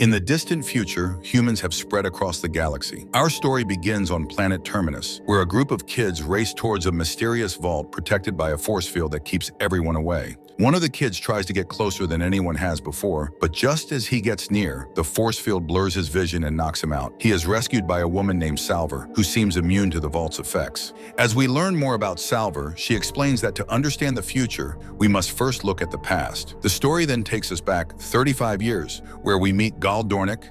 In the distant future, humans have spread across the galaxy. Our story begins on planet Terminus, where a group of kids race towards a mysterious vault protected by a force field that keeps everyone away. One of the kids tries to get closer than anyone has before, but just as he gets near, the force field blurs his vision and knocks him out. He is rescued by a woman named Salver, who seems immune to the vault's effects. As we learn more about Salver, she explains that to understand the future, we must first look at the past. The story then takes us back 35 years, where we meet Gael,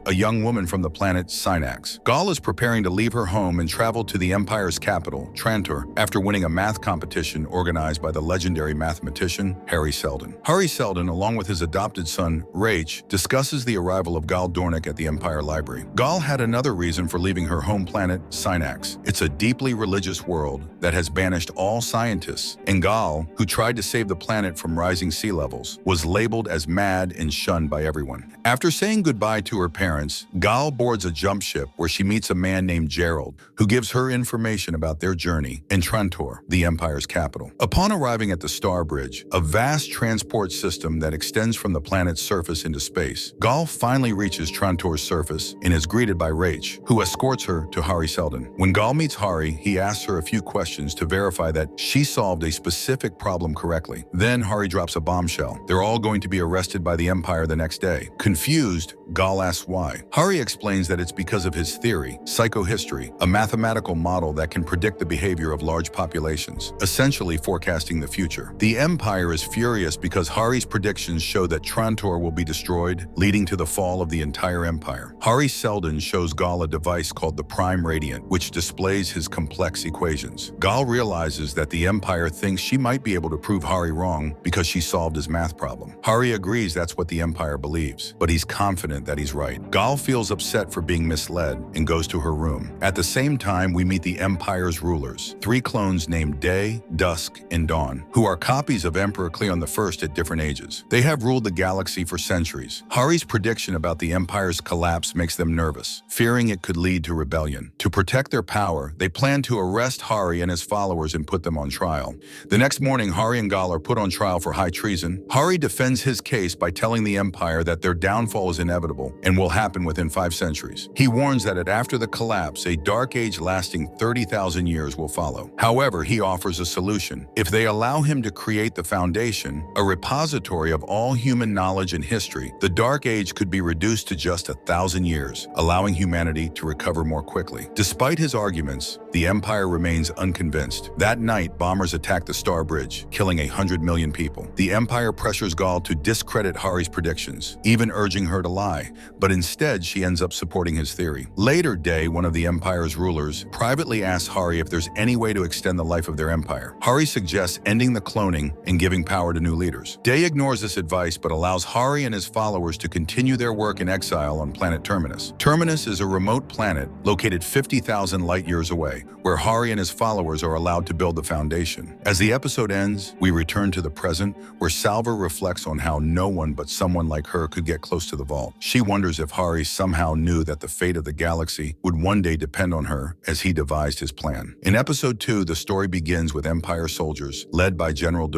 a young woman from the planet Synax. Gael is preparing to leave her home and travel to the Empire's capital, Trantor, after winning a math competition organized by the legendary mathematician Seldon. Seldon, along with his adopted son, Rach, discusses the arrival of Gael at the Empire Library. Gael had another reason for leaving her home planet, Synax. It's a deeply religious world that has banished all scientists, and Gael, who tried to save the planet from rising sea levels, was labeled as mad and shunned by everyone. After saying goodbye to her parents, Gael boards a jump ship where she meets a man named Gerald, who gives her information about their journey in Trantor, the Empire's capital. Upon arriving at the Star Bridge, a vast transport system that extends from the planet's surface into space, Gael finally reaches Trantor's surface and is greeted by Rach, who escorts her to Seldon. When Gael meets he asks her a few questions to verify that she solved a specific problem correctly. Then drops a bombshell. They're all going to be arrested by the Empire the next day. Confused, Gael asks why. Explains that it's because of his theory, psychohistory, a mathematical model that can predict the behavior of large populations, essentially forecasting the future. The Empire is furious because Hari's predictions show that Trantor will be destroyed, leading to the fall of the entire Empire. Seldon shows Gael a device called the Prime Radiant, which displays his complex equations. Gael realizes that the Empire thinks she might be able to prove Hari wrong because she solved his math problem. Agrees that's what the Empire believes, but he's confident that he's right. Gael feels upset for being misled and goes to her room. At the same time, we meet the Empire's rulers, 3 clones named Day, Dusk, and Dawn, who are copies of Emperor Cleon I at different ages. They have ruled the galaxy for centuries. Hari's prediction about the Empire's collapse makes them nervous, fearing it could lead to rebellion. To protect their power, they plan to arrest Hari and his followers and put them on trial. The next morning, Hari and Gael are put on trial for high treason. Hari defends his case by telling the Empire that their downfall is inevitable and will happen within 5 centuries. He warns that after the collapse, a dark age lasting 30,000 years will follow. However, he offers a solution. If they allow him to create the Foundation, a repository of all human knowledge and history, the Dark Age could be reduced to just 1,000 years, allowing humanity to recover more quickly. Despite his arguments, the Empire remains unconvinced. That night, bombers attack the Star Bridge, killing 100 million people. The Empire pressures Gael to discredit Hari's predictions, even urging her to lie, but instead she ends up supporting his theory. Later, Day, one of the Empire's rulers, privately asks Hari if there's any way to extend the life of their empire. Hari suggests ending the cloning and giving power to new leaders. Day ignores this advice but allows Hari and his followers to continue their work in exile on planet Terminus. Terminus is a remote planet located 50,000 light-years away, where Hari and his followers are allowed to build the Foundation. As the episode ends, we return to the present, where Salver reflects on how no one but someone like her could get close to the vault. She wonders if Hari somehow knew that the fate of the galaxy would one day depend on her as he devised his plan. In episode 2, the story begins with Empire soldiers, led by General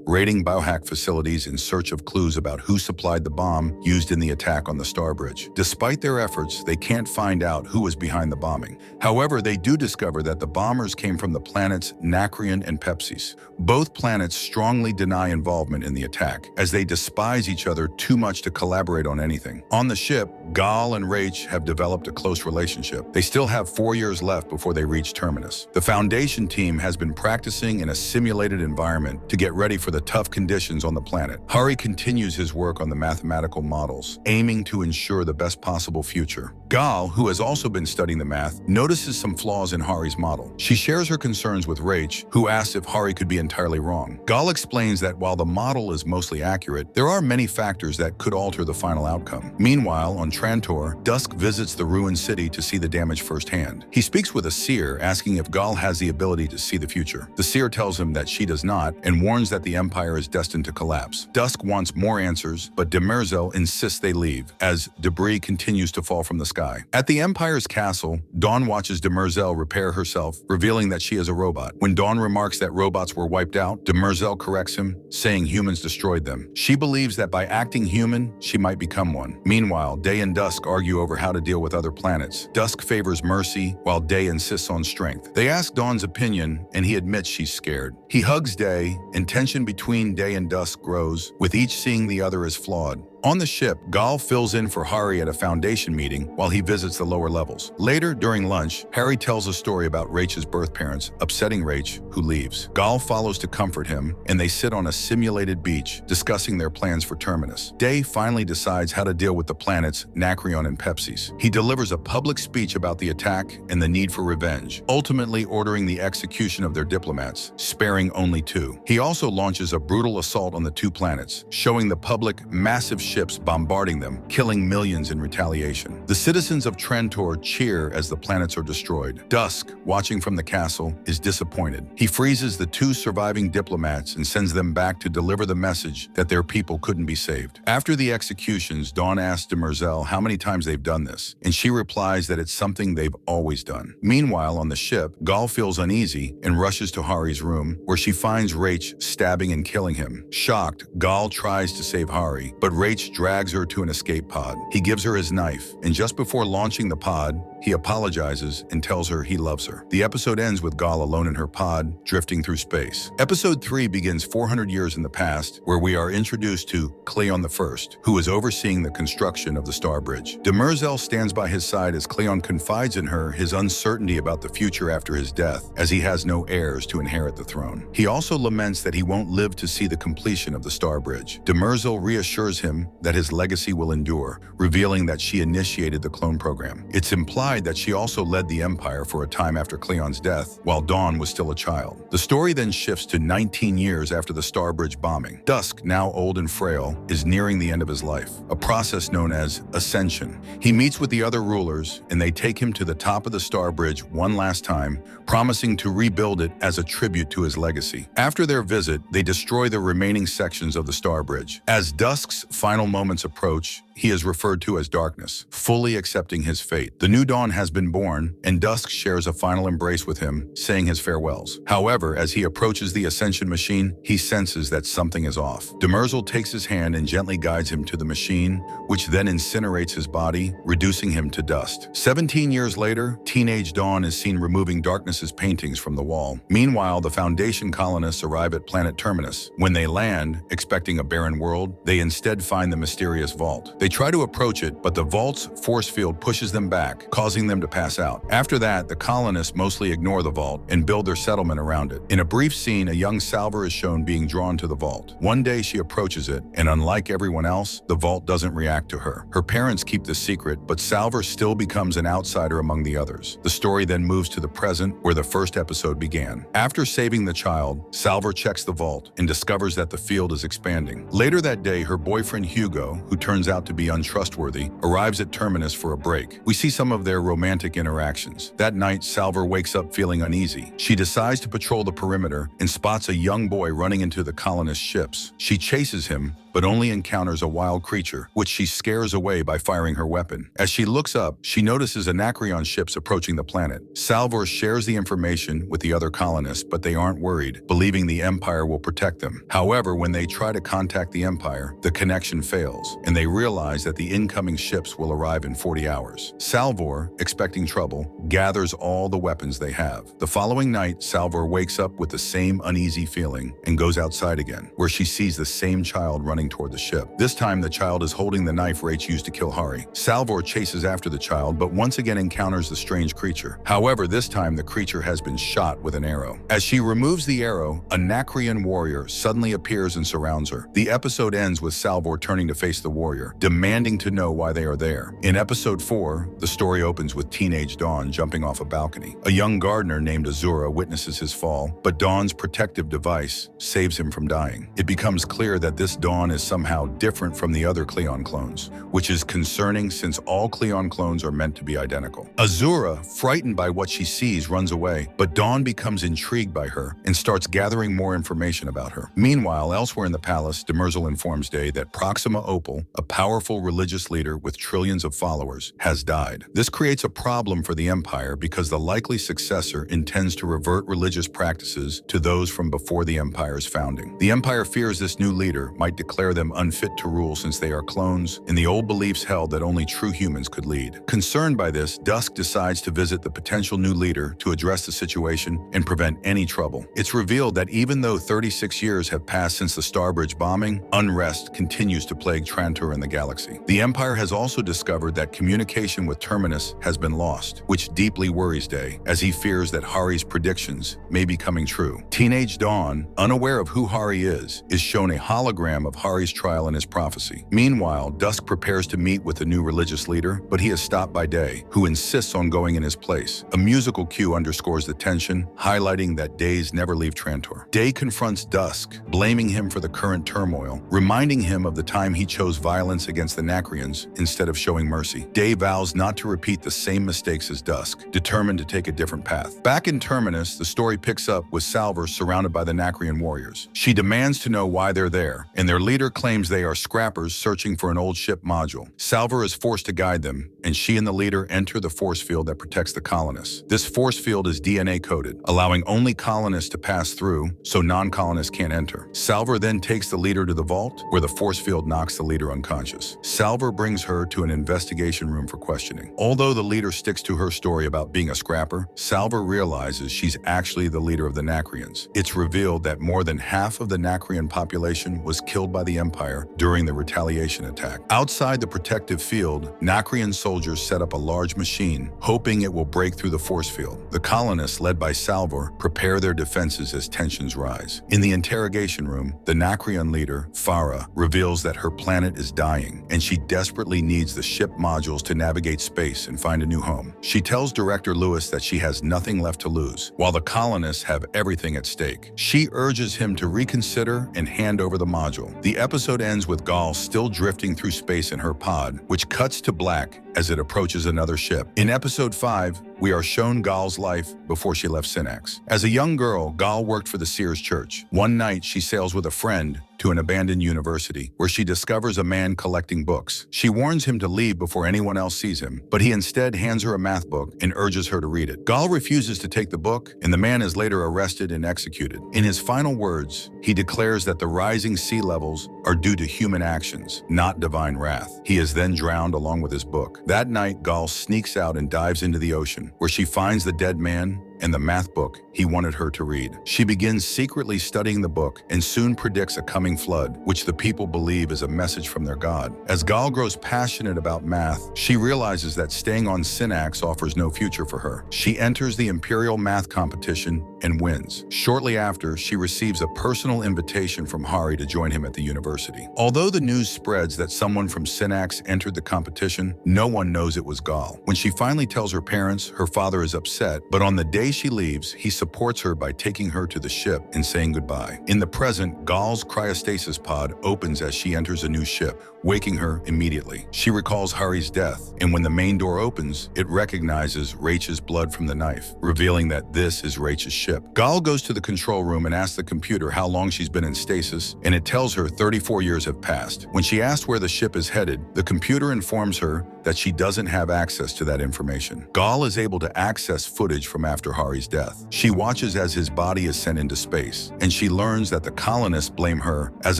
raiding biohack facilities in search of clues about who supplied the bomb used in the attack on the Star Bridge. Despite their efforts, they can't find out who was behind the bombing. However, they do discover that the bombers came from the planets Nacrian and Pepsis. Both planets strongly deny involvement in the attack, as they despise each other too much to collaborate on anything. On the ship, Gael and Rach have developed a close relationship. They still have 4 years left before they reach Terminus. The Foundation team has been practicing in a simulated environment to get ready for the tough conditions on the planet. Hari continues his work on the mathematical models, aiming to ensure the best possible future. Gael, who has also been studying the math, notices some flaws in Hari's model. She shares her concerns with Rach, who asks if Hari could be entirely wrong. Gael explains that while the model is mostly accurate, there are many factors that could alter the final outcome. Meanwhile, on Trantor, Dusk visits the ruined city to see the damage firsthand. He speaks with a seer, asking if Gael has the ability to see the future. The seer tells him that she does not, and warns that the Empire is destined to collapse. Dusk wants more answers, but Demerzel insists they leave, as debris continues to fall from the sky. At the Empire's castle, Dawn watches Demerzel repair herself, revealing that she is a robot. When Dawn remarks that robots were wiped out, Demerzel corrects him, saying humans destroyed them. She believes that by acting human, she might become one. mission. Meanwhile, Day and Dusk argue over how to deal with other planets. Dusk favors mercy, while Day insists on strength. They ask Dawn's opinion, and he admits she's scared. He hugs Day, and tension between Day and Dusk grows, with each seeing the other as flawed. On the ship, Gael fills in for Hari at a Foundation meeting while he visits the lower levels. Later, during lunch, Hari tells a story about Rach's birth parents, upsetting Rach, who leaves. Gael follows to comfort him, and they sit on a simulated beach, discussing their plans for Terminus. Day finally decides how to deal with the planets Nacreon and Pepsis. He delivers a public speech about the attack and the need for revenge, ultimately ordering the execution of their diplomats, sparing only 2. He also launches a brutal assault on the 2 planets, showing the public massive ships bombarding them, killing millions in retaliation. The citizens of Trantor cheer as the planets are destroyed. Dusk, watching from the castle, is disappointed. He freezes the 2 surviving diplomats and sends them back to deliver the message that their people couldn't be saved. After the executions, Dawn asks Demerzel how many times they've done this, and she replies that it's something they've always done. Meanwhile, on the ship, Gael feels uneasy and rushes to Hari's room, where she finds Rach stabbing and killing him. Shocked, Gael tries to save Hari, but Rach drags her to an escape pod. He gives her his knife, and just before launching the pod, he apologizes and tells her he loves her. The episode ends with Gael alone in her pod, drifting through space. Episode 3 begins 400 years in the past, where we are introduced to Cleon I, who is overseeing the construction of the Star Bridge. Demerzel stands by his side as Cleon confides in her his uncertainty about the future after his death, as he has no heirs to inherit the throne. He also laments that he won't live to see the completion of the Star Bridge. Demerzel reassures him that his legacy will endure, revealing that she initiated the clone program. It's implied that she also led the Empire for a time after Cleon's death, while Dawn was still a child. The story then shifts to 19 years after the Star Bridge bombing. Dusk, now old and frail, is nearing the end of his life, a process known as ascension. He meets with the other rulers, and they take him to the top of the Star Bridge one last time, promising to rebuild it as a tribute to his legacy. After their visit, they destroy the remaining sections of the Star Bridge. As Dusk's final moments approach, he is referred to as Darkness, fully accepting his fate. The new dawn has been born, and Dusk shares a final embrace with him, saying his farewells. However, as he approaches the Ascension machine, he senses that something is off. Demerzel takes his hand and gently guides him to the machine, which then incinerates his body, reducing him to dust. 17 years later, teenage Dawn is seen removing Darkness's paintings from the wall. Meanwhile, the Foundation colonists arrive at planet Terminus. When they land, expecting a barren world, they instead find the mysterious vault. They try to approach it, but the vault's force field pushes them back, causing them to pass out. After that, the colonists mostly ignore the vault and build their settlement around it. In a brief scene, a young Salvor is shown being drawn to the vault. One day she approaches it, and unlike everyone else, the vault doesn't react to her. Her parents keep the secret, but Salvor still becomes an outsider among the others. The story then moves to the present, where the first episode began. After saving the child, Salvor checks the vault and discovers that the field is expanding. Later that day, her boyfriend Hugo, who turns out to be untrustworthy, arrives at Terminus for a break. We see some of their romantic interactions. That night, Salvor wakes up feeling uneasy. She decides to patrol the perimeter and spots a young boy running into the colonist ships. She chases him, but only encounters a wild creature, which she scares away by firing her weapon. As she looks up, she notices Anacreon ships approaching the planet. Salvor shares the information with the other colonists, but they aren't worried, believing the Empire will protect them. However, when they try to contact the Empire, the connection fails, and they realize that the incoming ships will arrive in 40 hours. Salvor, expecting trouble, gathers all the weapons they have. The following night, Salvor wakes up with the same uneasy feeling and goes outside again, where she sees the same child running toward the ship. This time, the child is holding the knife Rach used to kill Hari. Salvor chases after the child, but once again encounters the strange creature. However, this time the creature has been shot with an arrow. As she removes the arrow, a Nacreon warrior suddenly appears and surrounds her. The episode ends with Salvor turning to face the warrior, demanding to know why they are there. In episode 4, the story opens with teenage Dawn jumping off a balcony. A young gardener named Azura witnesses his fall, but Dawn's protective device saves him from dying. It becomes clear that this Dawn is somehow different from the other Cleon clones, which is concerning since all Cleon clones are meant to be identical. Azura, frightened by what she sees, runs away, but Dawn becomes intrigued by her and starts gathering more information about her. Meanwhile, elsewhere in the palace, Demerzel informs Day that Proxima Opal, a powerful religious leader with trillions of followers, has died. This creates a problem for the Empire because the likely successor intends to revert religious practices to those from before the Empire's founding. The Empire fears this new leader might declare declare them unfit to rule since they are clones, and the old beliefs held that only true humans could lead. Concerned by this, Dusk decides to visit the potential new leader to address the situation and prevent any trouble. It's revealed that even though 36 years have passed since the Starbridge bombing, unrest continues to plague Trantor and the galaxy. The Empire has also discovered that communication with Terminus has been lost, which deeply worries Day, as he fears that Hari's predictions may be coming true. Teenage Dawn, unaware of who Hari is shown a hologram of Hari's trial and his prophecy. Meanwhile, Dusk prepares to meet with the new religious leader, but he is stopped by Day, who insists on going in his place. A musical cue underscores the tension, highlighting that days never leave Trantor. Day confronts Dusk, blaming him for the current turmoil, reminding him of the time he chose violence against the Nacrians instead of showing mercy. Day vows not to repeat the same mistakes as Dusk, determined to take a different path. Back in Terminus, the story picks up with Salvor surrounded by the Nacrian warriors. She demands to know why they're there, and their leader claims they are scrappers searching for an old ship module. Salvor is forced to guide them, and she and the leader enter the force field that protects the colonists. This force field is DNA-coded, allowing only colonists to pass through, so non-colonists can't enter. Salvor then takes the leader to the vault, where the force field knocks the leader unconscious. Salvor brings her to an investigation room for questioning. Although the leader sticks to her story about being a scrapper, Salvor realizes she's actually the leader of the Nacrians. It's revealed that more than half of the Nacrian population was killed by the Empire during the retaliation attack. Outside the protective field, Nacrian soldiers set up a large machine, hoping it will break through the force field. The colonists, led by Salvor, prepare their defenses as tensions rise. In the interrogation room, the Nacrian leader, Farah, reveals that her planet is dying, and she desperately needs the ship modules to navigate space and find a new home. She tells Director Lewis that she has nothing left to lose, while the colonists have everything at stake. She urges him to reconsider and hand over the module. The episode ends with Gael still drifting through space in her pod, which cuts to black as it approaches another ship. In episode 5, we are shown Gael's life before she left Synax. As a young girl, Gael worked for the Seers Church. One night, she sails with a friend to an abandoned university, where she discovers a man collecting books. She warns him to leave before anyone else sees him, but he instead hands her a math book and urges her to read it. Gael refuses to take the book, and the man is later arrested and executed. In his final words, he declares that the rising sea levels are due to human actions, not divine wrath. He is then drowned along with his book. That night, Gael sneaks out and dives into the ocean, where she finds the dead man and the math book he wanted her to read. She begins secretly studying the book and soon predicts a coming flood, which the people believe is a message from their god. As Gael grows passionate about math, she realizes that staying on Synax offers no future for her. She enters the Imperial math competition and wins. Shortly after, she receives a personal invitation from Hari to join him at the university. Although the news spreads that someone from Synax entered the competition, no one knows it was Gael. When she finally tells her parents, her father is upset, but on the day she leaves, he supports her by taking her to the ship and saying goodbye. In the present, Gael's cryostasis pod opens as she enters a new ship, waking her immediately. She recalls Hari's death, and when the main door opens, it recognizes Rach's blood from the knife, revealing that this is Rach's ship. Gael goes to the control room and asks the computer how long she's been in stasis, and it tells her 34 years have passed. When she asks where the ship is headed, the computer informs her that she doesn't have access to that information. Gael is able to access footage from after Hari's death. She watches as his body is sent into space, and she learns that the colonists blame her as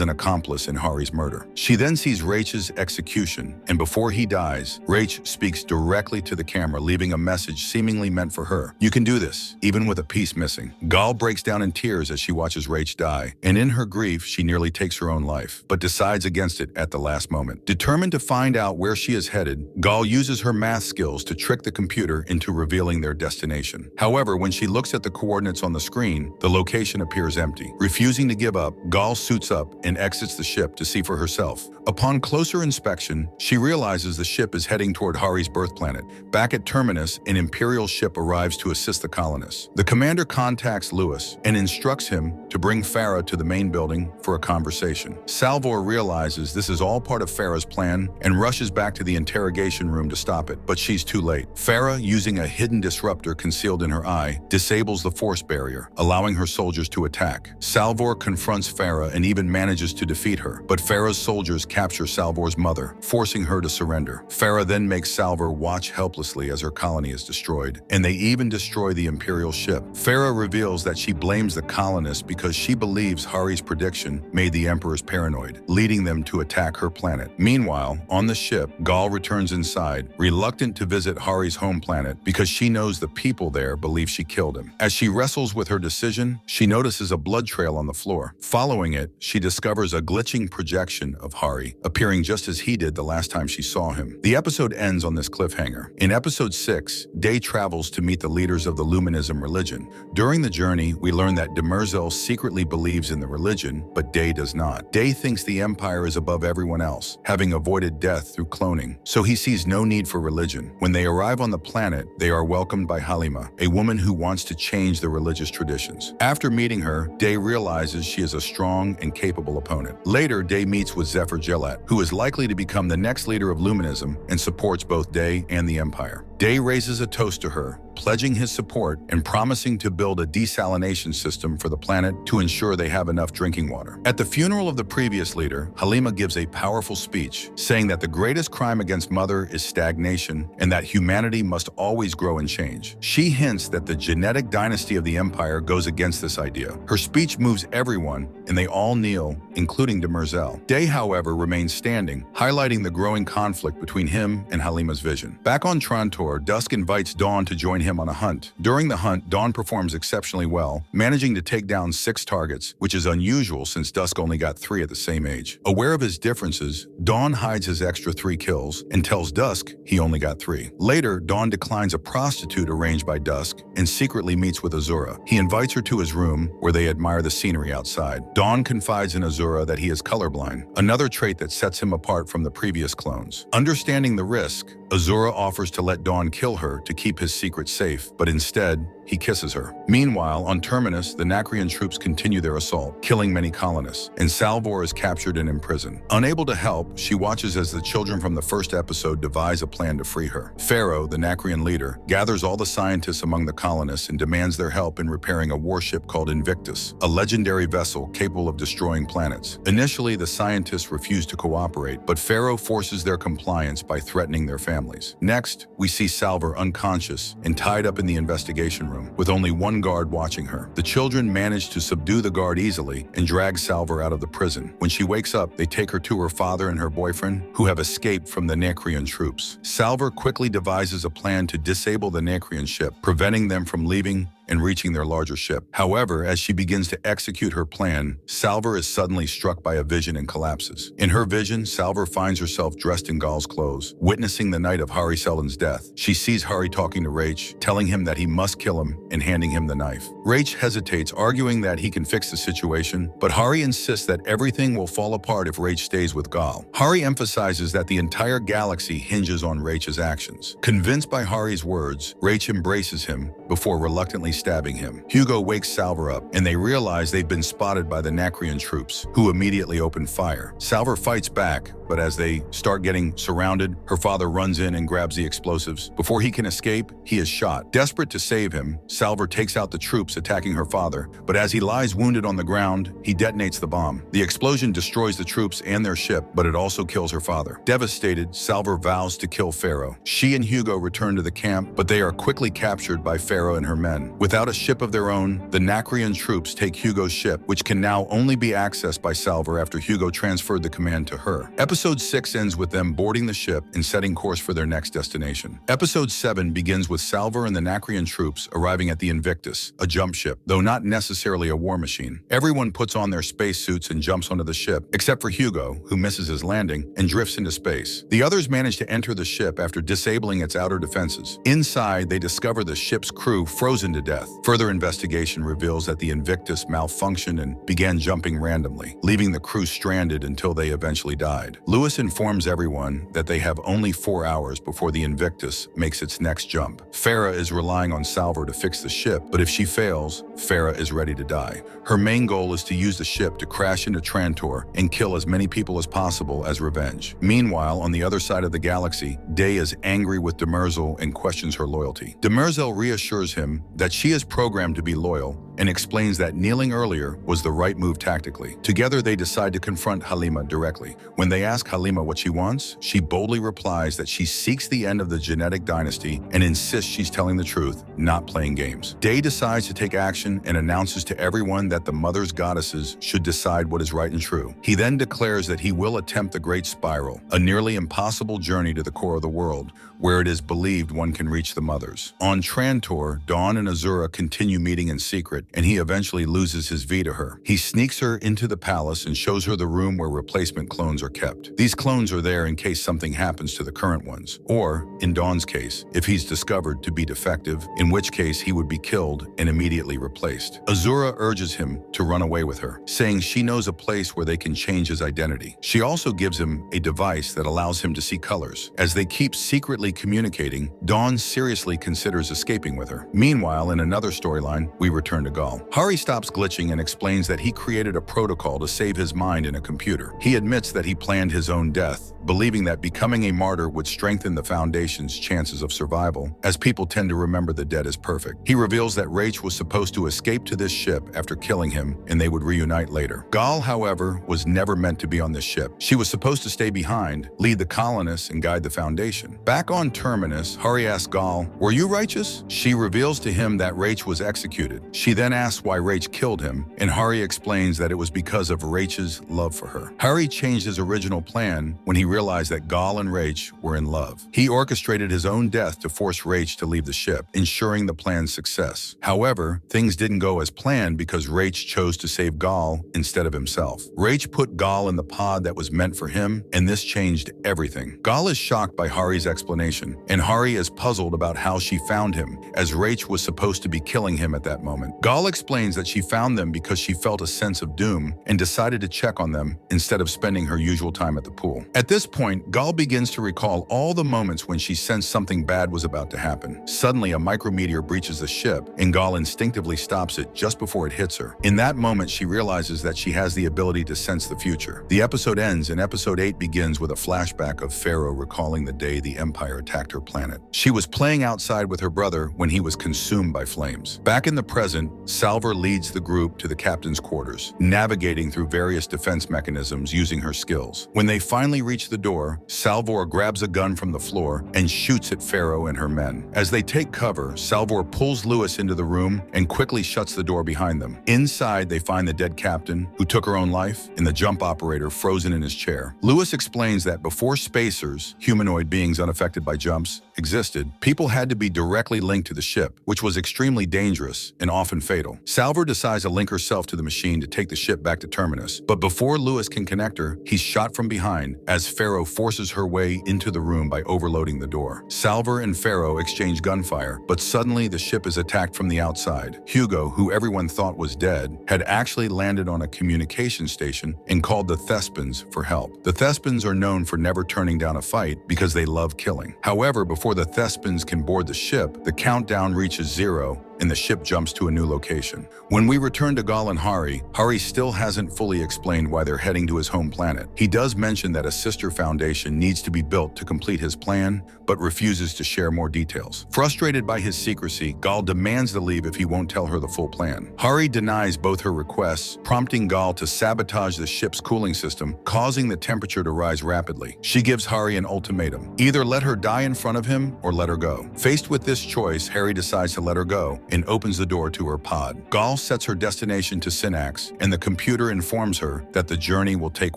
an accomplice in Hari's murder. She then sees Rach's execution, and before he dies, Rach speaks directly to the camera, leaving a message seemingly meant for her. You can do this, even with a piece missing. Gael breaks down in tears as she watches Rach die, and in her grief, she nearly takes her own life, but decides against it at the last moment. Determined to find out where she is headed, Gael uses her math skills to trick the computer into revealing their destination. However, when she looks at the coordinates on the screen, the location appears empty. Refusing to give up, Gael suits up and exits the ship to see for herself. Upon closer inspection, she realizes the ship is heading toward Hari's birth planet. Back at Terminus, an Imperial ship arrives to assist the colonists. The commander contacts Lewis and instructs him to bring Farah to the main building for a conversation. Salvor realizes this is all part of Farah's plan and rushes back to the interrogation room to stop it, but she's too late. Farah, using a hidden disruptor concealed in her eye, disables the force barrier, allowing her soldiers to attack. Salvor confronts Farah and even manages to defeat her, but Farah's soldiers capture Salvor's mother, forcing her to surrender. Farah then makes Salvor watch helplessly as her colony is destroyed, and they even destroy the Imperial ship. Farah reveals that she blames the colonists because she believes Hari's prediction made the Emperors paranoid, leading them to attack her planet. Meanwhile, on the ship, Gael returns inside, reluctant to visit Hari's home planet because she knows the people there believe she killed him. As she wrestles with her decision, she notices a blood trail on the floor. Following it, she discovers a glitching projection of Hari, appearing just as he did the last time she saw him. The episode ends on this cliffhanger. In episode 6, Day travels to meet the leaders of the Luminism religion. During the journey, we learn that Demerzel secretly believes in the religion, but Day does not. Day thinks the Empire is above everyone else, having avoided death through cloning, so he sees no need for religion. When they arrive on the planet, they are welcomed by Halima, a woman who wants to change the religious traditions. After meeting her, Day realizes she is a strong and capable opponent. Later, Day meets with Zephyr Gillette, who is likely to become the next leader of Luminism and supports both Day and the Empire. Day raises a toast to her, pledging his support and promising to build a desalination system for the planet to ensure they have enough drinking water. At the funeral of the previous leader, Halima gives a powerful speech, saying that the greatest crime against Mother is stagnation and that humanity must always grow and change. She hints that the genetic dynasty of the Empire goes against this idea. Her speech moves everyone, and they all kneel, including Demerzel. Day, however, remains standing, highlighting the growing conflict between him and Halima's vision. Back on Trantor, Dusk invites Dawn to join him on a hunt. During the hunt, Dawn performs exceptionally well, managing to take down 6 targets, which is unusual since Dusk only got 3 at the same age. Aware of his differences, Dawn hides his extra 3 kills and tells Dusk he only got 3. Later, Dawn declines a prostitute arranged by Dusk and secretly meets with Azura. He invites her to his room, where they admire the scenery outside. Dawn confides in Azura that he is colorblind, another trait that sets him apart from the previous clones. Understanding the risk, Azura offers to let Dawn kill her to keep his secret safe, but instead, he kisses her. Meanwhile, on Terminus, the Nacrian troops continue their assault, killing many colonists, and Salvor is captured and imprisoned. Unable to help, she watches as the children from the first episode devise a plan to free her. Pharaoh, the Nacrian leader, gathers all the scientists among the colonists and demands their help in repairing a warship called Invictus, a legendary vessel capable of destroying planets. Initially, the scientists refuse to cooperate, but Pharaoh forces their compliance by threatening their families. Next, we see Salvor unconscious and tied up in the investigation room, with only one guard watching her. The children manage to subdue the guard easily and drag Salvor out of the prison. When she wakes up, they take her to her father and her boyfriend, who have escaped from the Nacrian troops. Salvor quickly devises a plan to disable the Nacrian ship, preventing them from leaving and reaching their larger ship. However, as she begins to execute her plan, Salvor is suddenly struck by a vision and collapses. In her vision, Salvor finds herself dressed in Gael's clothes, witnessing the night of Seldon's death. She sees Hari talking to Raich, telling him that he must kill him and handing him the knife. Raich hesitates, arguing that he can fix the situation, but Hari insists that everything will fall apart if Raich stays with Gael. Hari emphasizes that the entire galaxy hinges on Raich's actions. Convinced by Hari's words, Raich embraces him before reluctantly stabbing him. Hugo wakes Salvor up, and they realize they've been spotted by the Nacrian troops, who immediately open fire. Salvor fights back, but as they start getting surrounded, her father runs in and grabs the explosives. Before he can escape, he is shot. Desperate to save him, Salvor takes out the troops attacking her father, but as he lies wounded on the ground, he detonates the bomb. The explosion destroys the troops and their ship, but it also kills her father. Devastated, Salvor vows to kill Pharaoh. She and Hugo return to the camp, but they are quickly captured by Pharaoh and her men. Without a ship of their own, the Nacrian troops take Hugo's ship, which can now only be accessed by Salvor after Hugo transferred the command to her. Episode 6 ends with them boarding the ship and setting course for their next destination. Episode 7 begins with Salvor and the Nacrian troops arriving at the Invictus, a jump ship, though not necessarily a war machine. Everyone puts on their spacesuits and jumps onto the ship, except for Hugo, who misses his landing and drifts into space. The others manage to enter the ship after disabling its outer defenses. Inside, they discover the ship's crew frozen to death. Further investigation reveals that the Invictus malfunctioned and began jumping randomly, leaving the crew stranded until they eventually died. Lewis informs everyone that they have only 4 hours before the Invictus makes its next jump. Farah is relying on Salvor to fix the ship, but if she fails, Farah is ready to die. Her main goal is to use the ship to crash into Trantor and kill as many people as possible as revenge. Meanwhile, on the other side of the galaxy, Day is angry with Demerzel and questions her loyalty. Demerzel reassures him that she is programmed to be loyal and explains that kneeling earlier was the right move tactically. Together, they decide to confront Halima directly. When they ask Halima what she wants, she boldly replies that she seeks the end of the genetic dynasty and insists she's telling the truth, not playing games. Day decides to take action and announces to everyone that the mother's goddesses should decide what is right and true. He then declares that he will attempt the Great Spiral, a nearly impossible journey to the core of the world, where it is believed one can reach the mothers. On Trantor, Dawn and Azura continue meeting in secret, and he eventually loses his V to her. He sneaks her into the palace and shows her the room where replacement clones are kept. These clones are there in case something happens to the current ones, or, in Dawn's case, if he's discovered to be defective, in which case he would be killed and immediately replaced. Azura urges him to run away with her, saying she knows a place where they can change his identity. She also gives him a device that allows him to see colors. As they keep secretly communicating, Dawn seriously considers escaping with her. Meanwhile, in another storyline, we return to Gael. Hari stops glitching and explains that he created a protocol to save his mind in a computer. He admits that he planned his own death, believing that becoming a martyr would strengthen the Foundation's chances of survival, as people tend to remember the dead as perfect. He reveals that Rach was supposed to escape to this ship after killing him, and they would reunite later. Gael, however, was never meant to be on this ship. She was supposed to stay behind, lead the colonists, and guide the Foundation. Back on Terminus, Hari asks Gael, "Were you righteous?" She reveals to him that Rach was executed. She then asks why Rach killed him, and Hari explains that it was because of Rach's love for her. Hari changed his original plan when he realized that Gael and Rach were in love. He orchestrated his own death to force Rach to leave the ship, ensuring the plan's success. However, things didn't go as planned because Rach chose to save Gael instead of himself. Rach put Gael in the pod that was meant for him, and this changed everything. Gael is shocked by Hari's explanation, and Hari is puzzled about how she found him, as Rach was supposed to be killing him at that moment. Gael explains that she found them because she felt a sense of doom and decided to check on them instead of spending her usual time at the pool. At this point, Gael begins to recall all the moments when she sensed something bad was about to happen. Suddenly, a micrometeor breaches the ship, and Gael instinctively stops it just before it hits her. In that moment, she realizes that she has the ability to sense the future. The episode ends, and episode 8 begins with a flashback of Pharaoh recalling the day the Empire attacked her planet. She was playing outside with her brother when he was consumed by flames. Back in the present, Salvor leads the group to the captain's quarters, navigating through various defense mechanisms using her skills. When they finally reach the door, Salvor grabs a gun from the floor and shoots at Pharaoh and her men. As they take cover, Salvor pulls Lewis into the room and quickly shuts the door behind them. Inside, they find the dead captain, who took her own life, and the jump operator frozen in his chair. Lewis explains that before spacers, humanoid beings unaffected by jumps, existed, people had to be directly linked to the ship, which was extremely dangerous and often fatal. Salvor decides to link herself to the machine to take the ship back to Terminus, but before Lewis can connect her, he's shot from behind as Pharaoh forces her way into the room by overloading the door. Salvor and Pharaoh exchange gunfire, but suddenly the ship is attacked from the outside. Hugo, who everyone thought was dead, had actually landed on a communication station and called the Thespins for help. The Thespins are known for never turning down a fight because they love killing. However, before the Thespins can board the ship, the countdown reaches 0 and the ship jumps to a new location. When we return to Gael and Hari, Hari still hasn't fully explained why they're heading to his home planet. He does mention that a sister foundation needs to be built to complete his plan, but refuses to share more details. Frustrated by his secrecy, Gael demands to leave if he won't tell her the full plan. Hari denies both her requests, prompting Gael to sabotage the ship's cooling system, causing the temperature to rise rapidly. She gives Hari an ultimatum: either let her die in front of him or let her go. Faced with this choice, Hari decides to let her go and opens the door to her pod. Gael sets her destination to Synax, and the computer informs her that the journey will take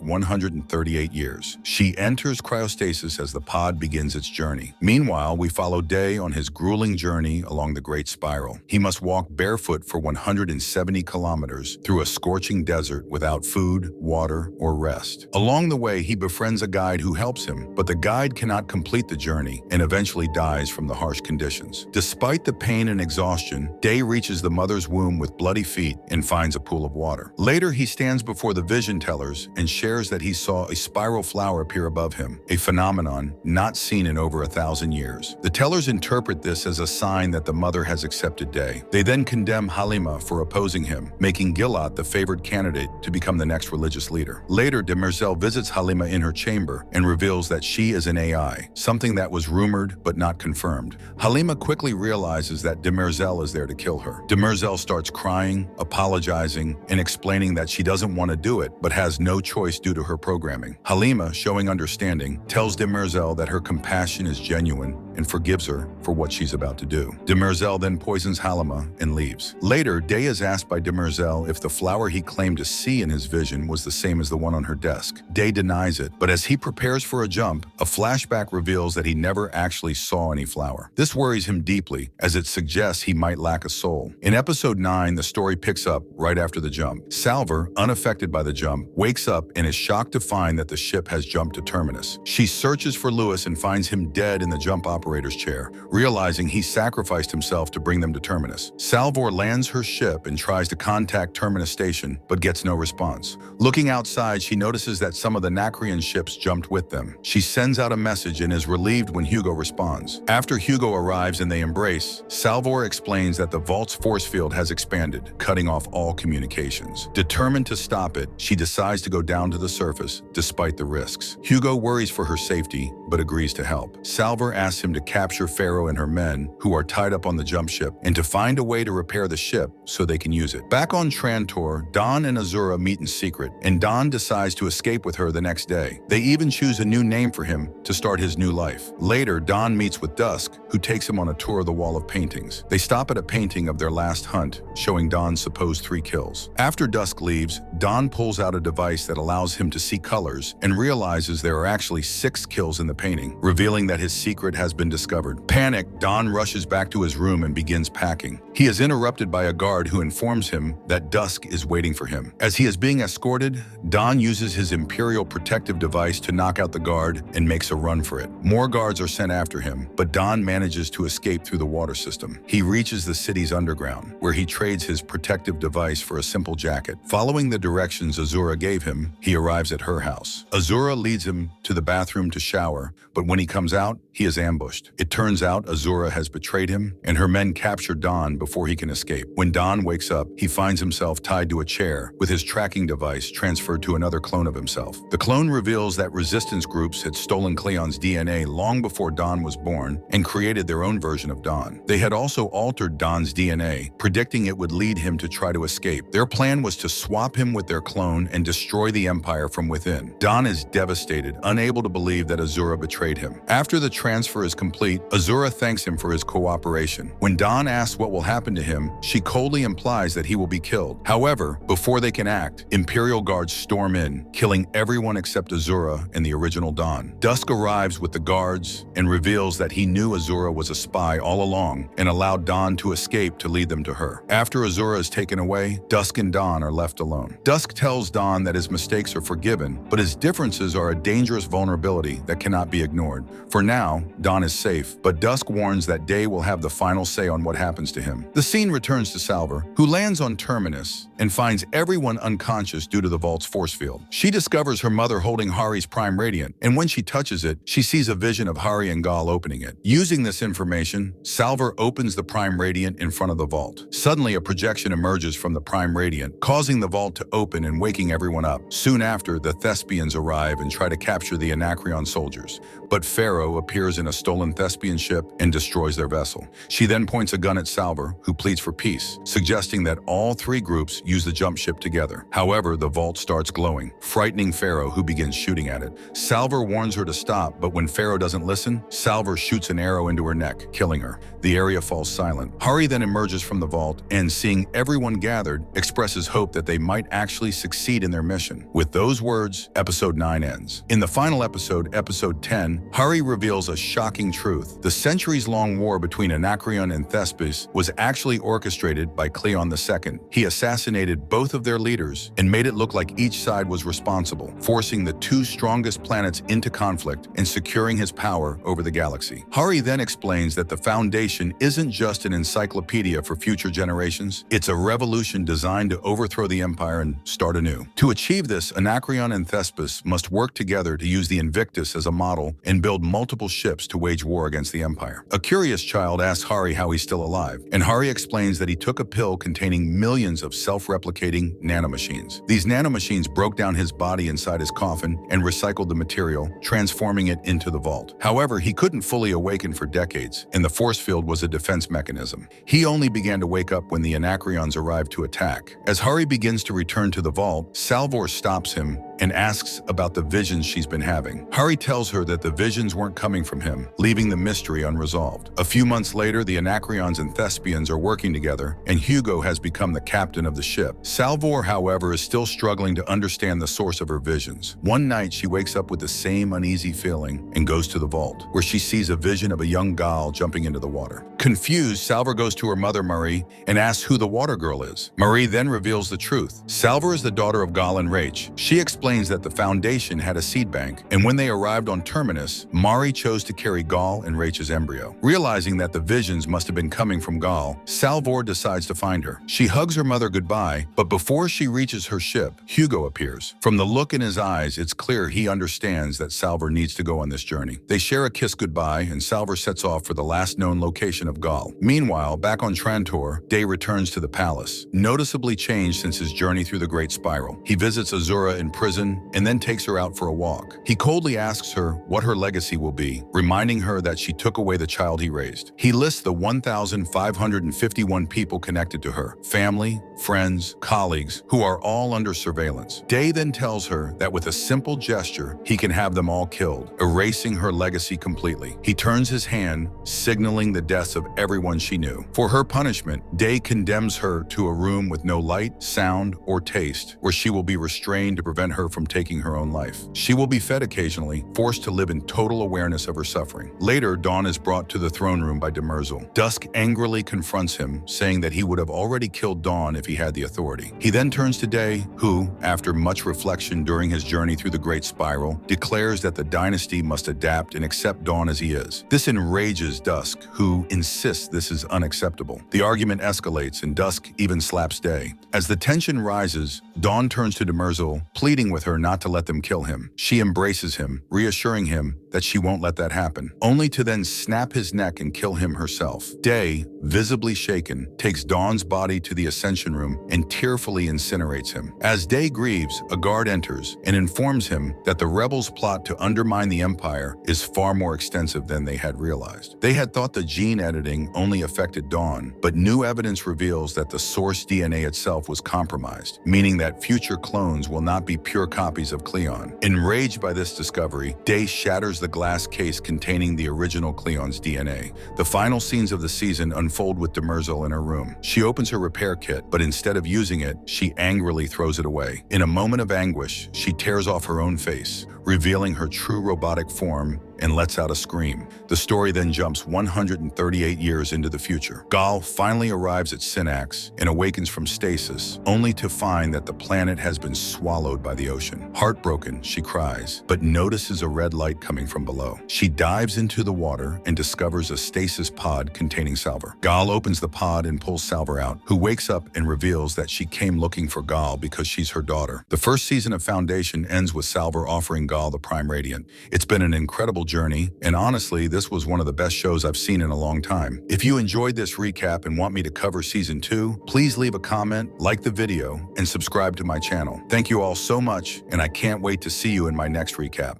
138 years. She enters cryostasis as the pod begins its journey. Meanwhile, we follow Day on his grueling journey along the Great Spiral. He must walk barefoot for 170 kilometers through a scorching desert without food, water, or rest. Along the way, he befriends a guide who helps him, but the guide cannot complete the journey and eventually dies from the harsh conditions. Despite the pain and exhaustion, Day reaches the mother's womb with bloody feet and finds a pool of water. Later, he stands before the vision tellers and shares that he saw a spiral flower appear above him, a phenomenon not seen in over 1,000 years. The tellers interpret this as a sign that the mother has accepted Day. They then condemn Halima for opposing him, making Gilad the favored candidate to become the next religious leader. Later, Demerzel visits Halima in her chamber and reveals that she is an AI, something that was rumored but not confirmed. Halima quickly realizes that Demerzel is there to kill her. Demerzel starts crying, apologizing, and explaining that she doesn't want to do it, but has no choice due to her programming. Halima, showing understanding, tells Demerzel that her compassion is genuine and forgives her for what she's about to do. Demerzel then poisons Halima and leaves. Later, Day is asked by Demerzel if the flower he claimed to see in his vision was the same as the one on her desk. Day denies it, but as he prepares for a jump, a flashback reveals that he never actually saw any flower. This worries him deeply, as it suggests he might lack a soul. In episode 9, the story picks up right after the jump. Salver, unaffected by the jump, wakes up and is shocked to find that the ship has jumped to Terminus. She searches for Lewis and finds him dead in the jump operator's chair, realizing he sacrificed himself to bring them to Terminus. Salvor lands her ship and tries to contact Terminus Station, but gets no response. Looking outside, she notices that some of the Nacrian ships jumped with them. She sends out a message and is relieved when Hugo responds. After Hugo arrives and they embrace, Salvor explains that the vault's force field has expanded, cutting off all communications. Determined to stop it, she decides to go down to the surface, despite the risks. Hugo worries for her safety, but agrees to help. Salvor asks him to capture Pharaoh and her men, who are tied up on the jump ship, and to find a way to repair the ship so they can use it. Back on Trantor, Dawn and Azura meet in secret, and Dawn decides to escape with her the next day. They even choose a new name for him to start his new life. Later, Dawn meets with Dusk, who takes him on a tour of the wall of paintings. They stop at a painting of their last hunt, showing Dawn's supposed 3 kills. After Dusk leaves, Dawn pulls out a device that allows him to see colors and realizes there are actually 6 kills in the painting, revealing that his secret has been discovered. Panicked, Dawn rushes back to his room and begins packing. He is interrupted by a guard who informs him that Dusk is waiting for him. As he is being escorted, Dawn uses his Imperial protective device to knock out the guard and makes a run for it. More guards are sent after him, but Dawn manages to escape through the water system. He reaches the city's underground, where he trades his protective device for a simple jacket. Following the directions Azura gave him, he arrives at her house. Azura leads him to the bathroom to shower, but when he comes out, he is ambushed. It turns out Azura has betrayed him, and her men capture Dawn before he can escape. When Dawn wakes up, he finds himself tied to a chair, with his tracking device transferred to another clone of himself. The clone reveals that resistance groups had stolen Cleon's DNA long before Dawn was born and created their own version of Dawn. They had also altered Dawn's DNA, predicting it would lead him to try to escape. Their plan was to swap him with their clone and destroy the Empire from within. Dawn is devastated, unable to believe that Azura betrayed him. After the transfer is complete, Azura thanks him for his cooperation. When Dawn asks what will happen to him, she coldly implies that he will be killed. However, before they can act, Imperial guards storm in, killing everyone except Azura and the original Dawn. Dusk arrives with the guards and reveals that he knew Azura was a spy all along and allowed Dawn to escape to lead them to her. After Azura is taken away, Dusk and Dawn are left alone. Dusk tells Dawn that his mistakes are forgiven, but his differences are a dangerous vulnerability that cannot be ignored. For now, Dawn is safe, but Dusk warns that Day will have the final say on what happens to him. The scene returns to Salver, who lands on Terminus and finds everyone unconscious due to the vault's force field. She discovers her mother holding Hari's Prime Radiant, and when she touches it, she sees a vision of Hari and Gael opening it. Using this information, Salver opens the Prime Radiant in front of the vault. Suddenly, a projection emerges from the Prime Radiant, causing the vault to open and waking everyone up. Soon after, the Thespians arrive and try to capture the Anacreon soldiers, but Pharaoh appears in a stolen Thespian ship and destroys their vessel. She then points a gun at Salver, who pleads for peace, suggesting that all 3 groups use the jump ship together. However, the vault starts glowing, frightening Pharaoh, who begins shooting at it. Salver warns her to stop, but when Pharaoh doesn't listen, Salver shoots an arrow into her neck, killing her. The area falls silent. Hari then emerges from the vault and, seeing everyone gathered, expresses hope that they might actually succeed in their mission. With those words, episode 9 ends. In the final episode, episode 10, Hari reveals a shocking truth. The centuries-long war between Anacreon and Thespis was actually orchestrated by Cleon II. He assassinated both of their leaders and made it look like each side was responsible, forcing the 2 strongest planets into conflict and securing his power over the galaxy. Hari then explains that the Foundation isn't just an encyclopedia for future generations, it's a revolution designed to overthrow the Empire and start anew. To achieve this, Anacreon and Thespis must work together to use the Invictus as a model and build multiple ships to wage wage war against the Empire. A curious child asks Hari how he's still alive, and Hari explains that he took a pill containing millions of self-replicating nanomachines. These nanomachines broke down his body inside his coffin and recycled the material, transforming it into the vault. However, he couldn't fully awaken for decades, and the force field was a defense mechanism. He only began to wake up when the Anacreons arrived to attack. As Hari begins to return to the vault, Salvor stops him and asks about the visions she's been having. Hari tells her that the visions weren't coming from him, leaving the mystery unresolved. A few months later, the Anacreons and Thespians are working together, and Hugo has become the captain of the ship. Salvor, however, is still struggling to understand the source of her visions. One night, she wakes up with the same uneasy feeling and goes to the vault, where she sees a vision of a young Gael jumping into the water. Confused, Salvor goes to her mother, Marie, and asks who the water girl is. Marie then reveals the truth. Salvor is the daughter of Gael and Rach. She explains that the Foundation had a seed bank, and when they arrived on Terminus, Mari chose to carry Gael and Rach's embryo. Realizing that the visions must have been coming from Gael, Salvor decides to find her. She hugs her mother goodbye, but before she reaches her ship, Hugo appears. From the look in his eyes, it's clear he understands that Salvor needs to go on this journey. They share a kiss goodbye, and Salvor sets off for the last known location of Gael. Meanwhile, back on Trantor, Day returns to the palace, noticeably changed since his journey through the Great Spiral. He visits Azura in prison and then takes her out for a walk. He coldly asks her what her legacy will be, reminding her that she took away the child he raised. He lists the 1,551 people connected to her, family, friends, colleagues, who are all under surveillance. Day then tells her that with a simple gesture, he can have them all killed, erasing her legacy completely. He turns his hand, signaling the deaths of everyone she knew. For her punishment, Day condemns her to a room with no light, sound, or taste, where she will be restrained to prevent her from taking her own life. She will be fed occasionally, forced to live in total awareness of her suffering. Later, Dawn is brought to the throne room by Demerzel. Dusk angrily confronts him, saying that he would have already killed Dawn if he had the authority. He then turns to Day, who, after much reflection during his journey through the Great Spiral, declares that the Dynasty must adapt and accept Dawn as he is. This enrages Dusk, who insists this is unacceptable. The argument escalates, and Dusk even slaps Day. As the tension rises, Dawn turns to Demerzel, pleading with her not to let them kill him. She embraces him, reassuring him that she won't let that happen, only to then snap his neck and kill him herself. Day, visibly shaken, takes Dawn's body to the Ascension Room and tearfully incinerates him. As Day grieves, a guard enters and informs him that the rebels' plot to undermine the Empire is far more extensive than they had realized. They had thought the gene editing only affected Dawn, but new evidence reveals that the source DNA itself was compromised, meaning that future clones will not be pure copies of Cleon. Enraged by this discovery, Day shatters the glass case containing the original Cleon's DNA. The final scenes of the season unfold with Demerzel in her room. She opens her repair kit, but instead of using it, she angrily throws it away. In a moment of anguish, she tears off her own face, revealing her true robotic form, and lets out a scream. The story then jumps 138 years into the future. Gael finally arrives at Synax and awakens from stasis, only to find that the planet has been swallowed by the ocean. Heartbroken, she cries, but notices a red light coming from below. She dives into the water and discovers a stasis pod containing Salvor. Gael opens the pod and pulls Salvor out, who wakes up and reveals that she came looking for Gael because she's her daughter. The first season of Foundation ends with Salvor offering Gael the Prime Radiant. It's been an incredible journey, and honestly, this was one of the best shows I've seen in a long time. If you enjoyed this recap and want me to cover Season 2, please leave a comment, like the video, and subscribe to my channel. Thank you all so much, and I can't wait to see you in my next recap.